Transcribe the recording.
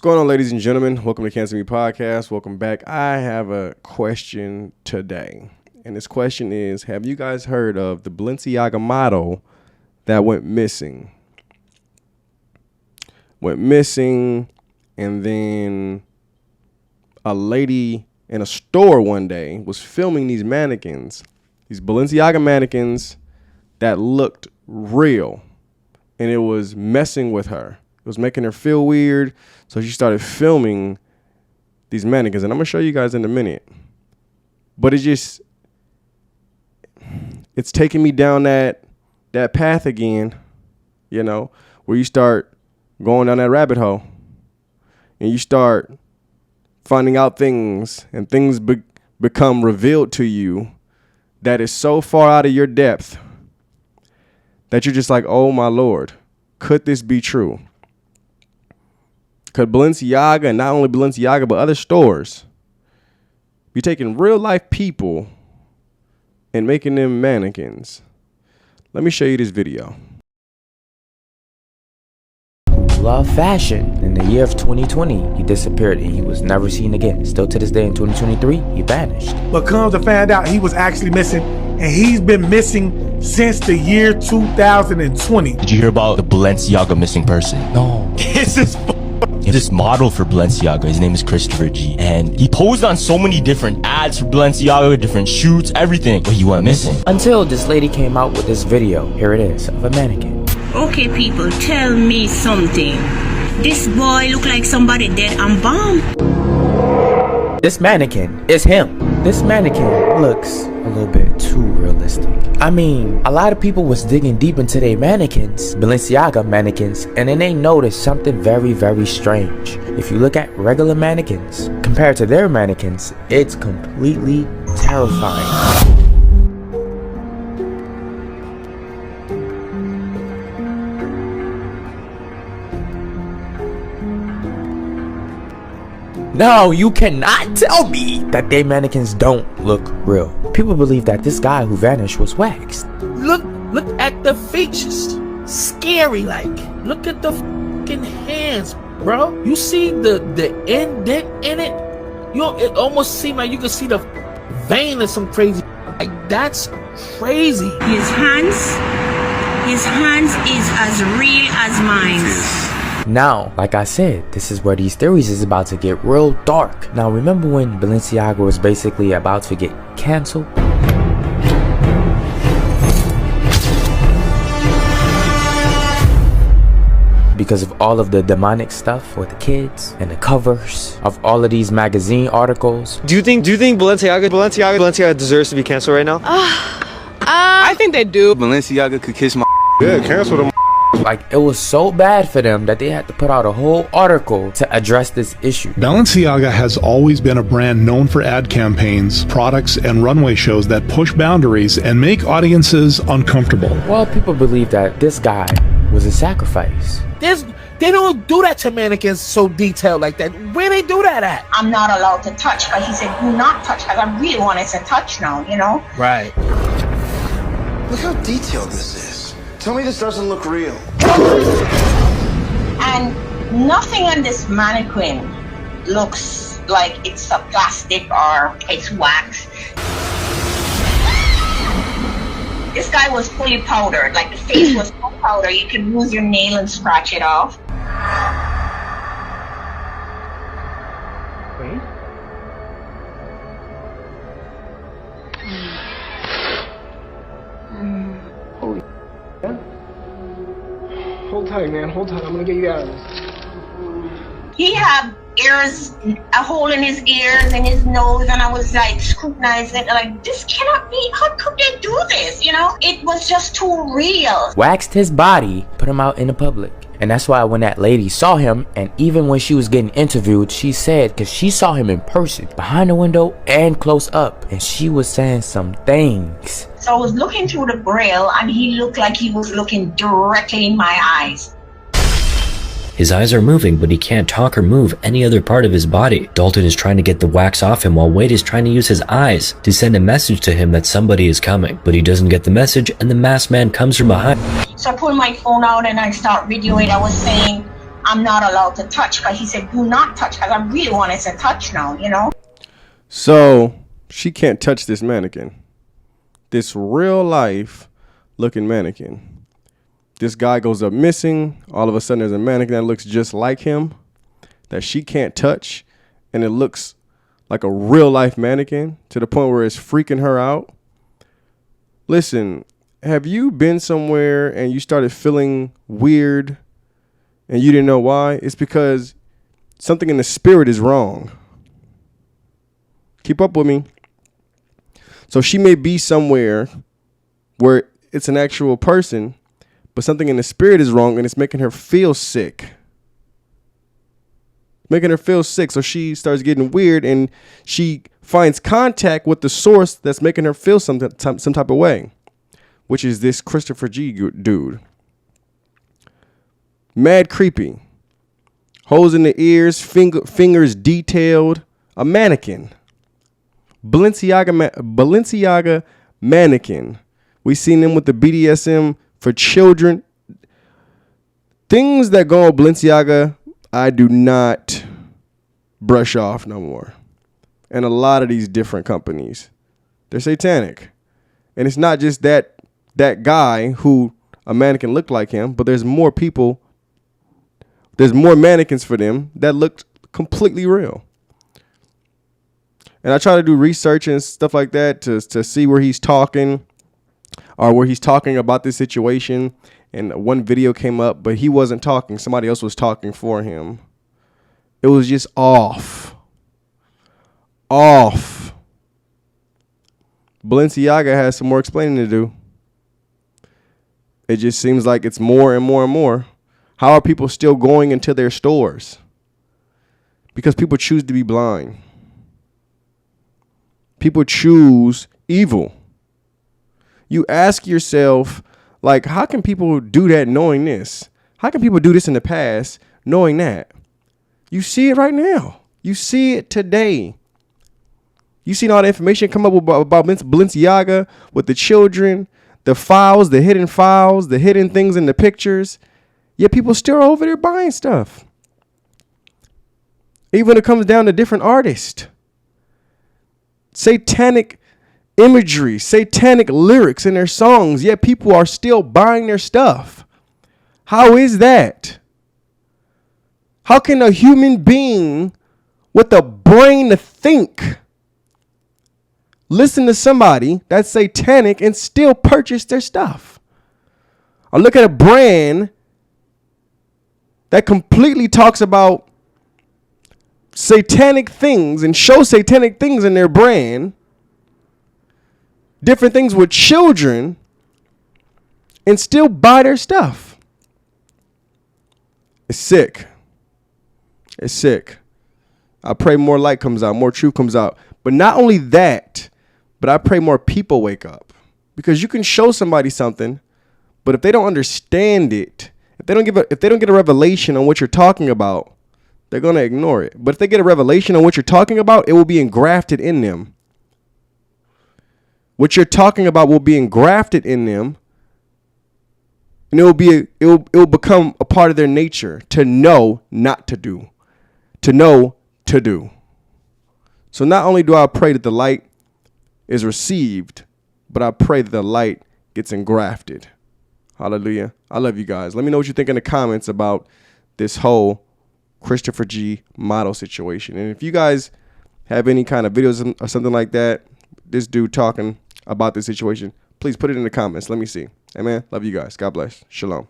going on, ladies and gentlemen? Welcome to Cancel Me Podcast. Welcome back. I have a question today. And this question is, have you guys heard of the Balenciaga model that went missing? And then a lady in a store one day was filming these mannequins, these Balenciaga mannequins that looked real. And it was messing with her. It was making her feel weird. So she started filming these mannequins. And I'm going to show you guys in a minute. But it's taking me down that path again, where you start going down that rabbit hole. And you start finding out things. And things become revealed to you that is so far out of your depth that you're just like, oh my Lord, could this be true? Could Balenciaga, and not only Balenciaga, but other stores, be taking real life people and making them mannequins? Let me show you this video. Love fashion. In the year of 2020, he disappeared and he was never seen again. Still to this day in 2023, he vanished. But comes to find out he was actually missing, and he's been missing since the year 2020. Did you hear about the Balenciaga missing person? No. This model for Balenciaga, his name is Christopher G, and he posed on so many different ads for Balenciaga, different shoots, everything, but he went missing. Until this lady came out with this video, here it is, of a mannequin. Okay, people, tell me something. This boy look like somebody dead and bomb. This mannequin is him. This mannequin looks a little bit too realistic. I mean, a lot of people was digging deep into their mannequins, Balenciaga mannequins, and then they noticed something very, very strange. If you look at regular mannequins compared to their mannequins, it's completely terrifying. No, you cannot tell me that they mannequins don't look real. People believe that this guy who vanished was waxed. Look at the features. Scary like. Look at the fucking hands, bro. You see the indent in it? It almost seems like you can see the vein or some crazy. Like, that's crazy. His hands is as real as mine. Now, like I said, this is where these theories is about to get real dark. Now, remember when Balenciaga was basically about to get canceled? Because of all of the demonic stuff with the kids and the covers of all of these magazine articles. Do you think Balenciaga deserves to be canceled right now? I think they do. Balenciaga could kiss my. Yeah, cancel them. Like, it was so bad for them that they had to put out a whole article to address this issue. Balenciaga has always been a brand known for ad campaigns, products, and runway shows that push boundaries and make audiences uncomfortable. Well, people believe that this guy was a sacrifice. They don't do that to mannequins so detailed like that. Where they do that at? I'm not allowed to touch, but he said, do not touch, because I really wanted to touch now, Right. Look how detailed this is. Tell me this doesn't look real. And nothing on this mannequin looks like it's a plastic or it's wax. This guy was fully powdered, like the face was full powder. You can use your nail and scratch it off. Wait. Holy. Hold tight, man. Hold tight. I'm gonna get you out of this. He had ears, a hole in his ears and his nose, and I was like scrutinizing it, like, this cannot be. How could they do this? It was just too real. Waxed his body, put him out in the public. And that's why when that lady saw him, and even when she was getting interviewed, she said, because she saw him in person, behind the window and close up, and she was saying some things. So I was looking through the braille, and he looked like he was looking directly in my eyes. His eyes are moving, but he can't talk or move any other part of his body. Dalton is trying to get the wax off him while Wade is trying to use his eyes to send a message to him that somebody is coming. But he doesn't get the message, and the masked man comes from behind. So I pull my phone out and I start videoing. I was saying, I'm not allowed to touch. But he said, do not touch, because I really wanted to touch now, you know. So she can't touch this mannequin. This real life looking mannequin. This guy goes up missing. All of a sudden there's a mannequin that looks just like him that she can't touch. And it looks like a real life mannequin to the point where it's freaking her out. Listen, have you been somewhere and you started feeling weird and you didn't know why? It's because something in the spirit is wrong. Keep up with me. So she may be somewhere where it's an actual person, but something in the spirit is wrong and it's making her feel sick. Making her feel sick. So she starts getting weird and she finds contact with the source that's making her feel some type of way, which is this Christopher G dude. Mad creepy. Holes in the ears, fingers detailed. A mannequin. Balenciaga mannequin. We seen them with the BDSM for children. Things that go on Balenciaga, I do not brush off no more. And a lot of these different companies, they're satanic. And it's not just that guy who a mannequin looked like him, but there's more people. There's more mannequins for them that looked completely real. And I try to do research and stuff like that to see where he's talking or where he's talking about this situation. And one video came up, but he wasn't talking. Somebody else was talking for him. It was just off. Off. Balenciaga has some more explaining to do. It just seems like it's more and more and more. How are people still going into their stores? Because people choose to be blind. People choose evil. You ask yourself, like, how can people do that knowing this? How can people do this in the past knowing that? You see it right now. You see it today. You seen all the information come up about Balenciaga with the children, the files, the hidden things in the pictures. Yet people still are over there buying stuff. Even when it comes down to different artists. Satanic imagery, satanic lyrics in their songs, yet people are still buying their stuff. How is that? How can a human being with a brain to think listen to somebody that's satanic and still purchase their stuff? Or look at a brand that completely talks about satanic things and show satanic things in their brand, different things with children, and still buy their stuff. It's sick. It's sick. I pray more light comes out, more truth comes out. But not only that, but I pray more people wake up. Because you can show somebody something, but if they don't understand it, if they don't get a revelation on what you're talking about, they're going to ignore it. But if they get a revelation on what you're talking about, it will be engrafted in them. What you're talking about will be engrafted in them. And it will become a part of their nature to know not to do. To know to do. So not only do I pray that the light is received, but I pray that the light gets engrafted. Hallelujah. I love you guys. Let me know what you think in the comments about this whole Christopher G model situation. And if you guys have any kind of videos or something like that, this dude talking about this situation, please put it in the comments. Let me see. Amen. Love you guys. God bless. Shalom.